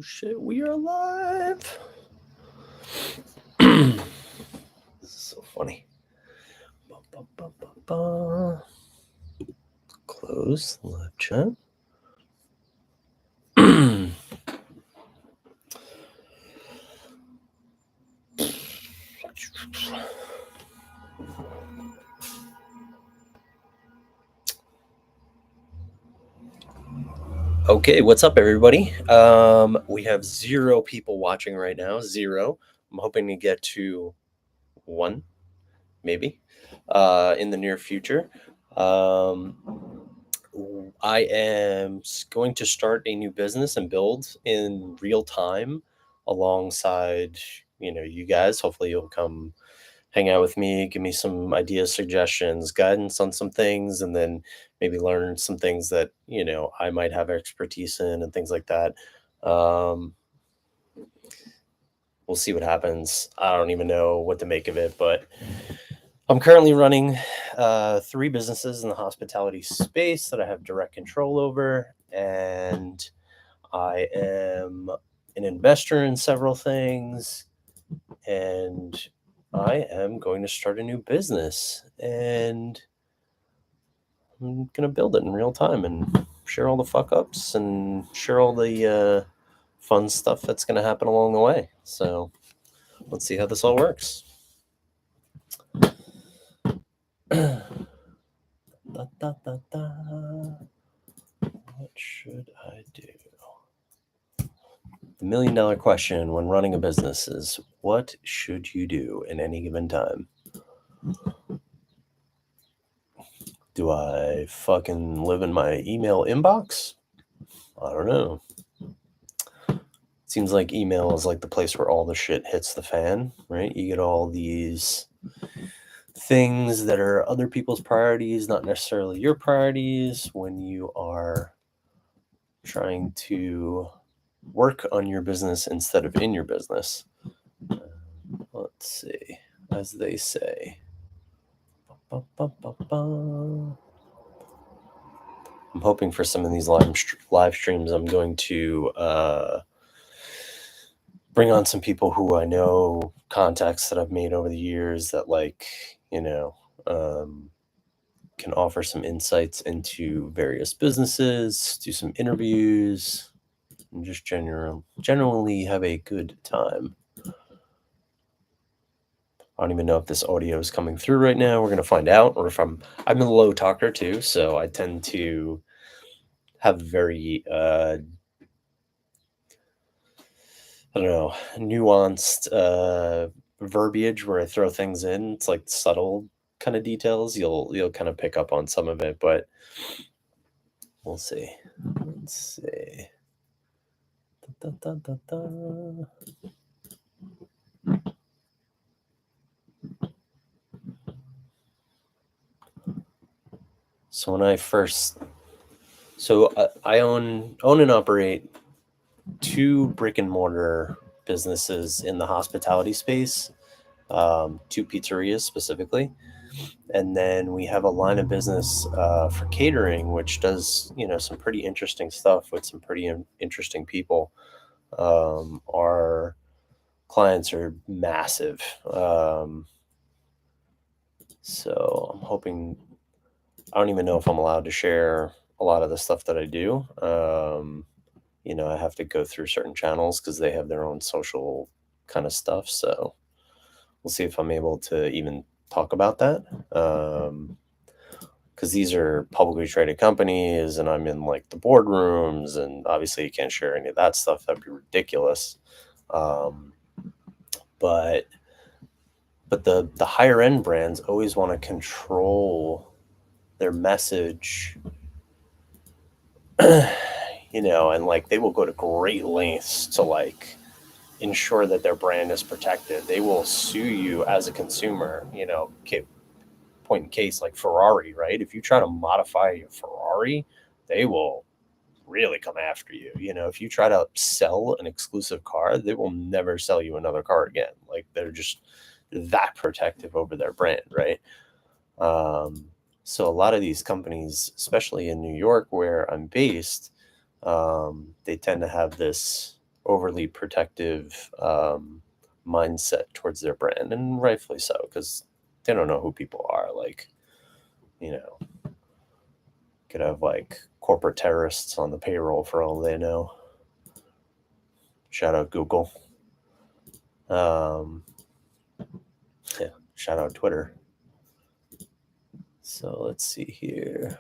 Shit, we are live. This is so funny. Close live chat. Okay, what's up, everybody? We have 0 people watching right now. 0. I'm hoping to get to 1, maybe, in the near future. I am going to start a new business and build in real time alongside, you guys. Hopefully you'll come hang out with me, give me some ideas, suggestions, guidance on some things, and then maybe learn some things that, I might have expertise in and things like that. We'll see what happens. I don't even know what to make of it, but I'm currently running 3 businesses in the hospitality space that I have direct control over, and I am an investor in several things, and I am going to start a new business, and I'm going to build it in real time and share all the fuck ups and share all the fun stuff that's going to happen along the way. So let's see how this all works. What should I do? The $1 million question when running a business is, what should you do in any given time? Do I fucking live in my email inbox? I don't know. Seems like email is like the place where all the shit hits the fan, right? You get all these things that are other people's priorities, not necessarily your priorities, when you are trying to work on your business instead of in your business. Let's see, as they say. I'm hoping for some of these live streams. I'm going to bring on some people who I know, contacts that I've made over the years that can offer some insights into various businesses, do some interviews, and just generally have a good time. I don't even know if this audio is coming through right now. We're going to find out. Or if I'm a low talker too, so I tend to have very nuanced verbiage where I throw things in. It's like subtle kind of details. You'll kind of pick up on some of it, but we'll see. Let's see. So when I first, I own and operate 2 brick and mortar businesses in the hospitality space, 2 pizzerias specifically. And then we have a line of business for catering, which does, some pretty interesting stuff with some pretty interesting people. Our clients are massive. So I'm hoping, I don't even know if I'm allowed to share a lot of the stuff that I do. I have to go through certain channels because they have their own social kind of stuff. So we'll see if I'm able to even talk about that. Because these are publicly traded companies and I'm in like the boardrooms, and obviously you can't share any of that stuff. That'd be ridiculous. But the higher end brands always want to control their message, and like they will go to great lengths to like ensure that their brand is protected. They will sue you as a consumer, point in case, like Ferrari, right? If you try to modify your Ferrari, they will really come after you. If you try to sell an exclusive car, they will never sell you another car again. Like they're just that protective over their brand, right? So a lot of these companies, especially in New York where I'm based, they tend to have this overly protective mindset towards their brand, and rightfully so, because they don't know who people are. Like, you know, could have like corporate terrorists on the payroll for all they know. Shout out Google. Yeah, shout out Twitter. So let's see here.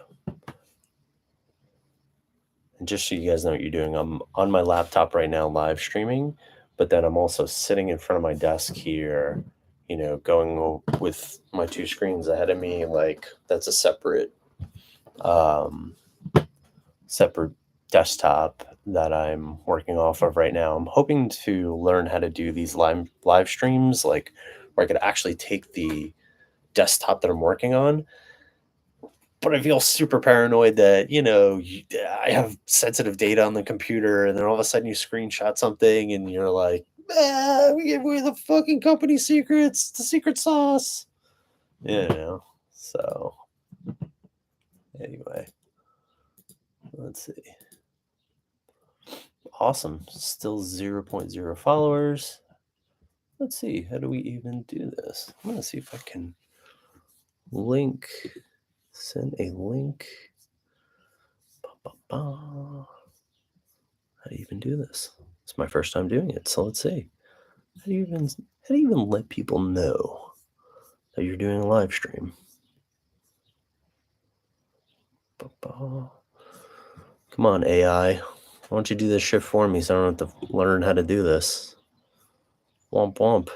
And just so you guys know what you're doing, I'm on my laptop right now live streaming, but then I'm also sitting in front of my desk here, going with my two screens ahead of me. Like, that's a separate desktop that I'm working off of right now. I'm hoping to learn how to do these live streams, like where I could actually take the desktop that I'm working on. But I feel super paranoid that, I have sensitive data on the computer, and then all of a sudden you screenshot something and you're like, we gave away the fucking company secrets, the secret sauce. So anyway, let's see. Awesome. Still 0.0 followers. Let's see. How do we even do this? I'm going to see if I can send a link. How do you even do this? It's my first time doing it, so let's see. How do you even let people know that you're doing a live stream? Come on, AI. Why don't you do this shit for me so I don't have to learn how to do this? Womp womp.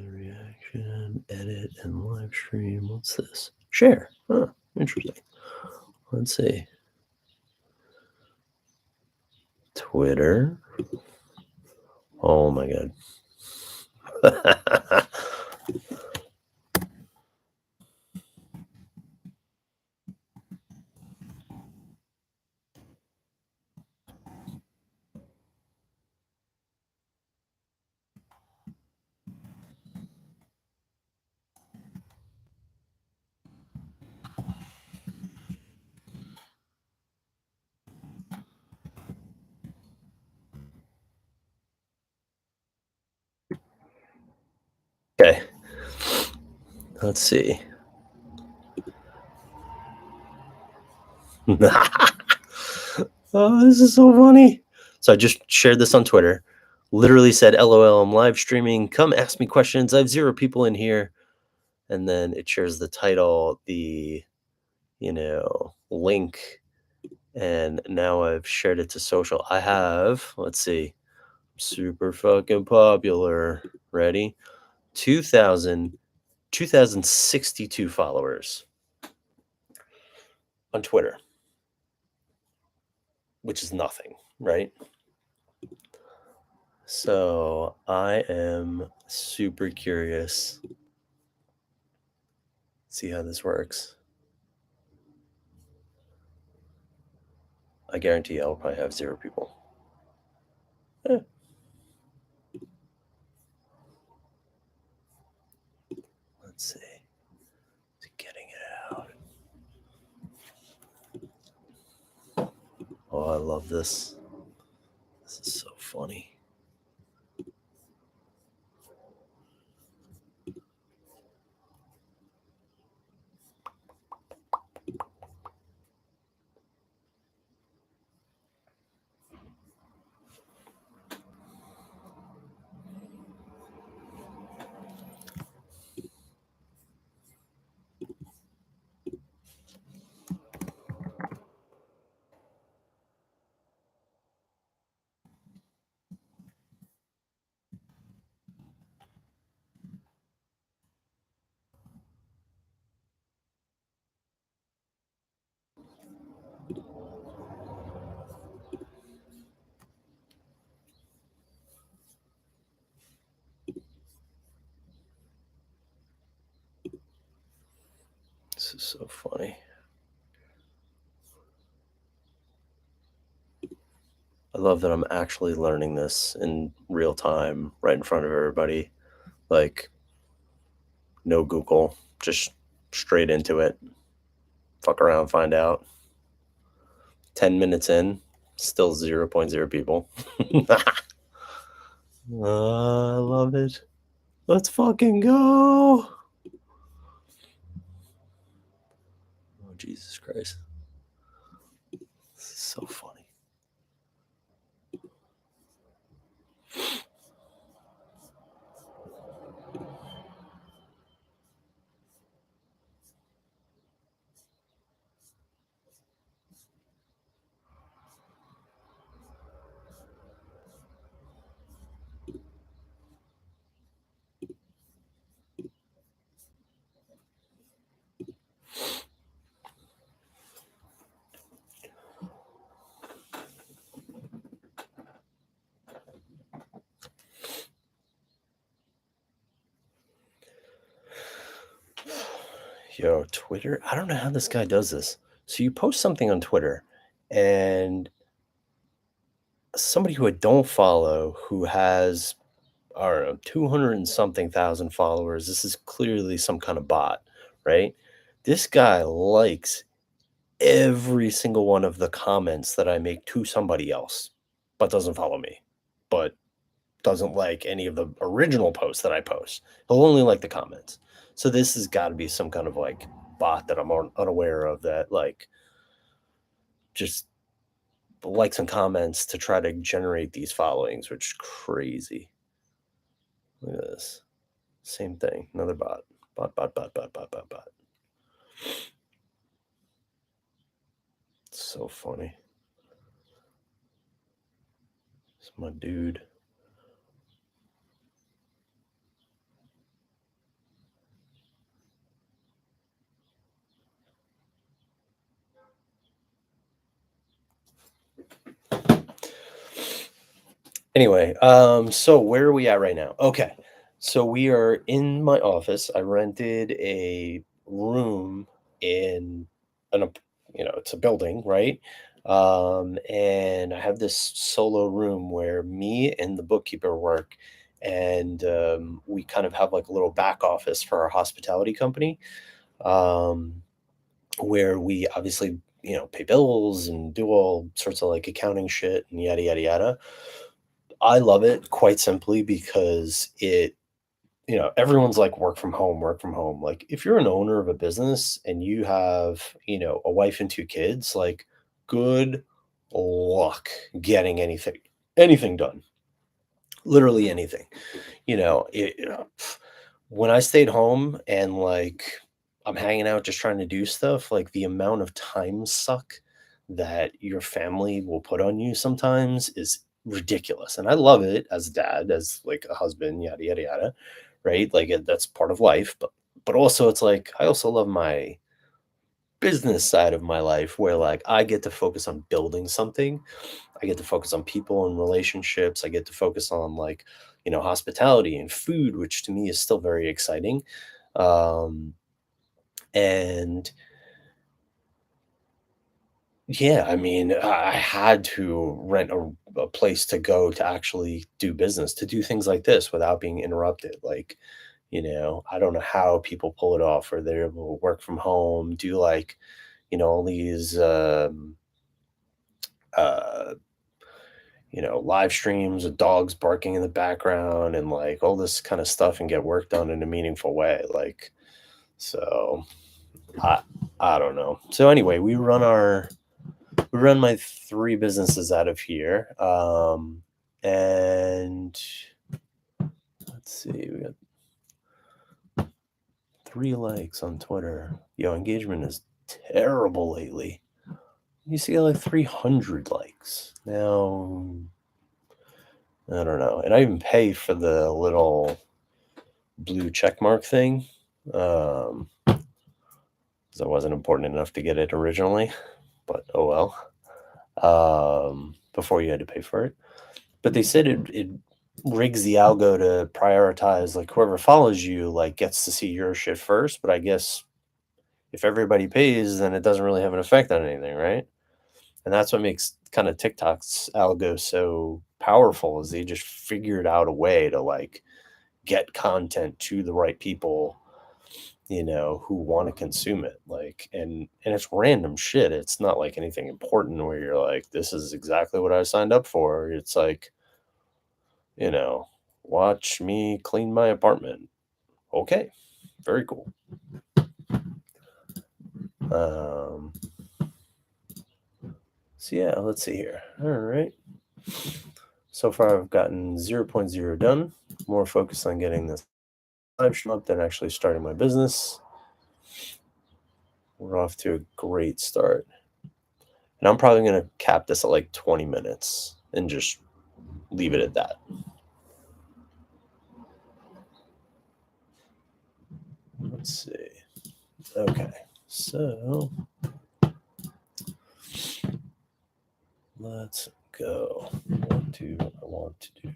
Reaction, edit, and live stream. What's this? Share. Huh, interesting. Let's see. Twitter. Oh my god. Okay. Let's see. Oh, this is so funny. So I just shared this on Twitter. Literally said, LOL, I'm live streaming. Come ask me questions. I have 0 people in here. And then it shares the title, the, link. And now I've shared it to social. I have, let's see, super fucking popular. Ready? 2,062 followers on Twitter, which is nothing, right? So I am super curious. See how this works. I guarantee I'll probably have 0 people. Eh. Let's see. Getting it out. Oh, I love this. This is so funny. This is so funny. I love that I'm actually learning this in real time, right in front of everybody. Like, No Google, just straight into it. Fuck around, find out. 10 minutes in, still zero point 0.0 people. I love it. Let's fucking go. Oh, Jesus Christ. This is so funny. Yo, Twitter. I don't know how this guy does this. So you post something on Twitter, and somebody who I don't follow who has, I don't know, 200 and something thousand followers. This is clearly some kind of bot, right? This guy likes every single one of the comments that I make to somebody else, but doesn't follow me, but doesn't like any of the original posts that I post. He'll only like the comments. So this has got to be some kind of like bot that I'm unaware of that like just likes and comments to try to generate these followings, which is crazy. Look at this. Same thing. Another bot. Bot. It's so funny. It's my dude. Anyway, so where are we at right now? Okay. So we are in my office. I rented a room in it's a building, right? And I have this solo room where me and the bookkeeper work, and we kind of have like a little back office for our hospitality company, um, where we obviously, pay bills and do all sorts of like accounting shit and yada yada yada. I love it quite simply because everyone's like work from home, work from home. Like if you're an owner of a business and you have, a wife and two kids, like good luck getting anything done. Literally anything. When I stayed home and like I'm hanging out just trying to do stuff, like the amount of time suck that your family will put on you sometimes is ridiculous. And I love it as a dad, as like a husband, yada yada yada, right? Like that's part of life, but also it's like I also love my business side of my life where like I get to focus on building something. I get to focus on people and relationships. I get to focus on like, hospitality and food, which to me is still very exciting. Um, and yeah, I mean, I had to rent a place to go to actually do business, to do things like this without being interrupted. Like, I don't know how people pull it off, or they're able to work from home, do like, all these uh live streams with dogs barking in the background and like all this kind of stuff and get work done in a meaningful way. Like, so I I don't know. So anyway, we run my three businesses out of here. And let's see, we got 3 likes on Twitter. Yo, engagement is terrible lately. You see like 300 likes. Now I don't know. And I even pay for the little blue check mark thing. Because it wasn't important enough to get it originally, but oh well. Before you had to pay for it. But they said it rigs the algo to prioritize like whoever follows you like gets to see your shit first. But I guess if everybody pays, then it doesn't really have an effect on anything, right? And that's what makes kind of TikTok's algo so powerful is they just figured out a way to like get content to the right people who want to consume it. Like, and it's random shit. It's not like anything important where you're like, this is exactly what I signed up for. It's like, you know, watch me clean my apartment. Okay, very cool. Um, so yeah, let's see here. All right. So far, I've gotten 0.0 done. More focused on getting this live show up than actually starting my business. We're off to a great start. And I'm probably going to cap this at like 20 minutes and just leave it at that. Let's see. Okay. So let's go. What do I want to do?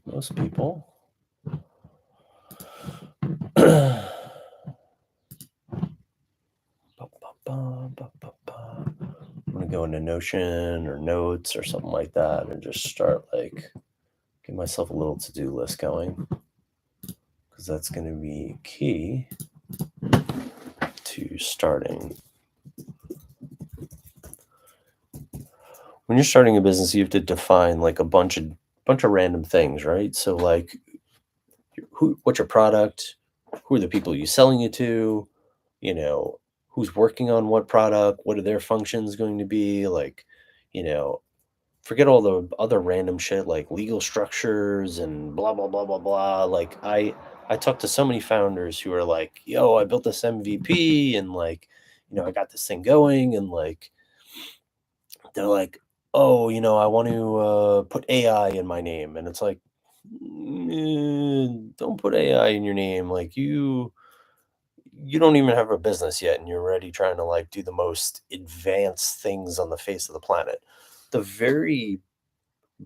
Most people. I'm going to go into Notion or Notes or something like that and just start like get myself a little to-do list going, because that's going to be key to starting. When you're starting a business, you have to define like a bunch of random things, right? So like what's your product? Who are the people you selling it to? Who's working on what product? What are their functions going to be? Like, you know, forget all the other random shit like legal structures and blah blah blah blah blah. Like I talked to so many founders who are like, "Yo, I built this MVP and like, I got this thing going," and like they're like, "Oh, I want to put AI in my name," and it's like, don't put AI in your name. Like you don't even have a business yet, and you're already trying to like do the most advanced things on the face of the planet. The very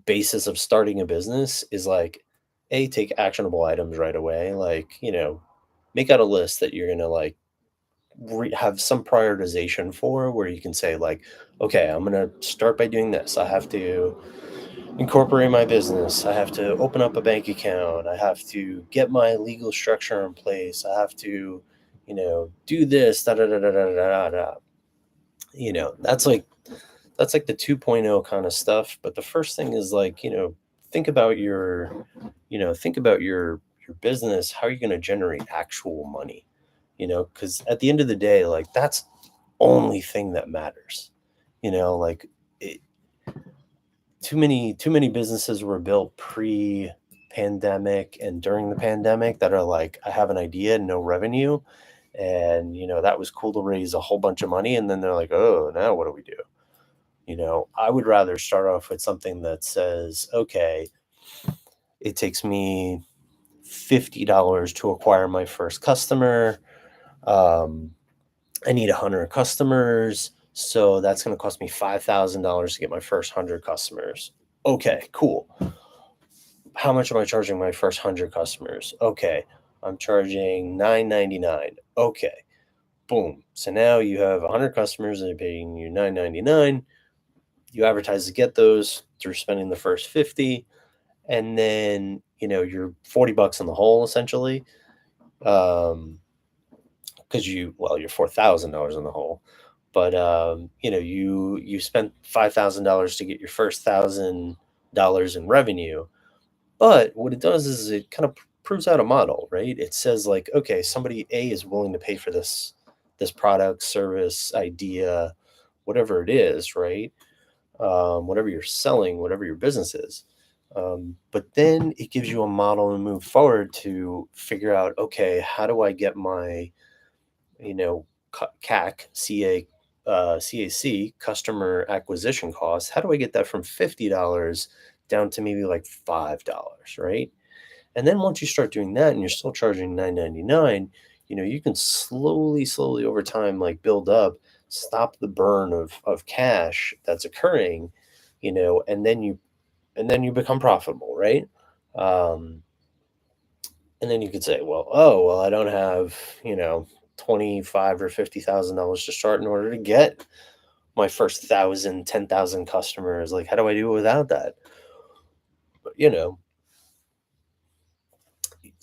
basis of starting a business is like take actionable items right away, like make out a list that you're gonna like have some prioritization for, where you can say like, okay, I'm gonna start by doing this. I have to incorporate my business, I have to open up a bank account, I have to get my legal structure in place, I have to do this da da da da da da da. That's like the 2.0 kind of stuff. But the first thing is like, think about your business. How are you going to generate actual money? Because at the end of the day, like that's the only thing that matters. Like it, too many businesses were built pre-pandemic and during the pandemic that are like, I have an idea, no revenue. And that was cool to raise a whole bunch of money. And then they're like, oh, now what do we do? I would rather start off with something that says, okay, it takes me $50 to acquire my first customer. Um, I need 100 customers. So that's going to cost me $5,000 to get my first 100 customers. Okay, cool. How much am I charging my first 100 customers? Okay, I'm charging $9.99. Okay, boom. So now you have 100 customers that are paying you $9.99. You advertise to get those through spending the first 50, and then you're $40 in the hole essentially. Because you're $4,000 in the hole, but you spent $5,000 to get your first $1,000 in revenue. But what it does is it kind of proves out a model, right? It says like, okay, somebody A is willing to pay for this product, service, idea, whatever it is, right? Whatever you're selling, whatever your business is. But then it gives you a model to move forward to figure out, okay, how do I get my, CAC, CAC, customer acquisition costs? How do I get that from $50 down to maybe like $5, right? And then once you start doing that and you're still charging $9.99, you can slowly over time like build up, stop the burn of cash that's occurring, and then you become profitable, right? Um, and then you could say, well, oh, well, I don't have, 25 or $50,000 to start in order to get my first 1,000, 10,000 customers. Like, how do I do it without that? But,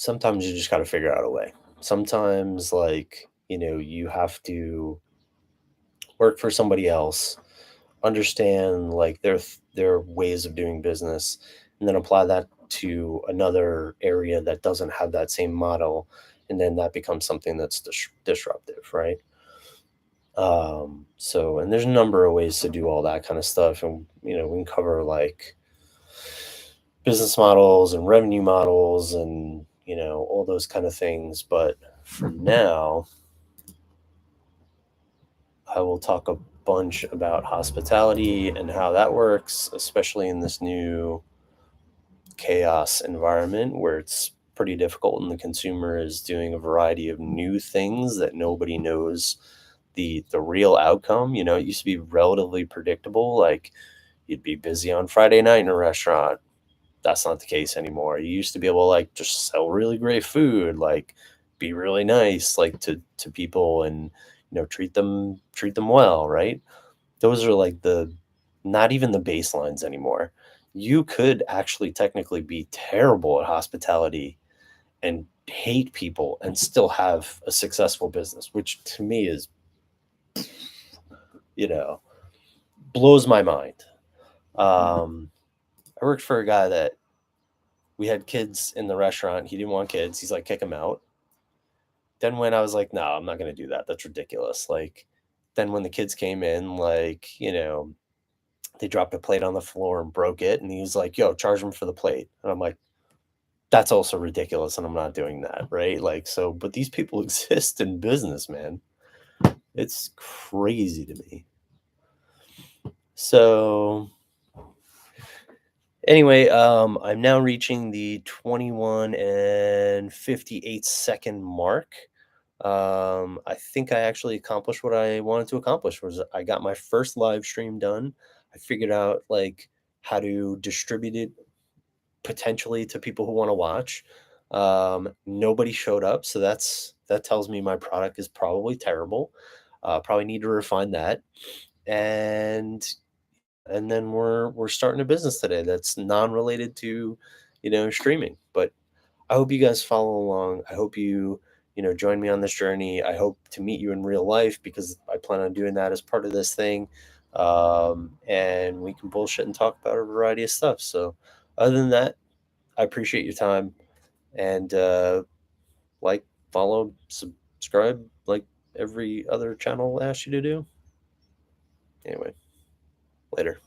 sometimes you just got to figure out a way. Sometimes, like, you have to work for somebody else, understand like their ways of doing business, and then apply that to another area that doesn't have that same model, and then that becomes something that's disruptive, right? So, and there's a number of ways to do all that kind of stuff, and we can cover like business models and revenue models and all those kind of things. But for now, I will talk a bunch about hospitality and how that works, especially in this new chaos environment where it's pretty difficult and the consumer is doing a variety of new things that nobody knows the real outcome. It used to be relatively predictable, like you'd be busy on Friday night in a restaurant. That's not the case anymore. You used to be able to like just sell really great food, like be really nice like to people, and treat them well, right? Those are like the not even the baselines anymore. You could actually technically be terrible at hospitality and hate people and still have a successful business, which to me is, you know, blows my mind. I worked for a guy that we had kids in the restaurant. He didn't want kids. He's like, kick him out. Then when I was like, no, I'm not going to do that. That's ridiculous. Like, then when the kids came in, like, they dropped a plate on the floor and broke it. And he was like, yo, charge them for the plate. And I'm like, that's also ridiculous. And I'm not doing that. Right. Like, so, but these people exist in business, man. It's crazy to me. So, anyway, I'm now reaching the 21 and 58-second mark. I think I actually accomplished what I wanted to accomplish. Was I got my first live stream done. I figured out like how to distribute it potentially to people who want to watch. Nobody showed up, so that tells me my product is probably terrible. Probably need to refine that. And then we're starting a business today that's non-related to streaming. But I hope you guys follow along. I hope you join me on this journey. I hope to meet you in real life because I plan on doing that as part of this thing. And we can bullshit and talk about a variety of stuff. So other than that, I appreciate your time, and like, follow, subscribe, like every other channel I asked you to do. Anyway, later.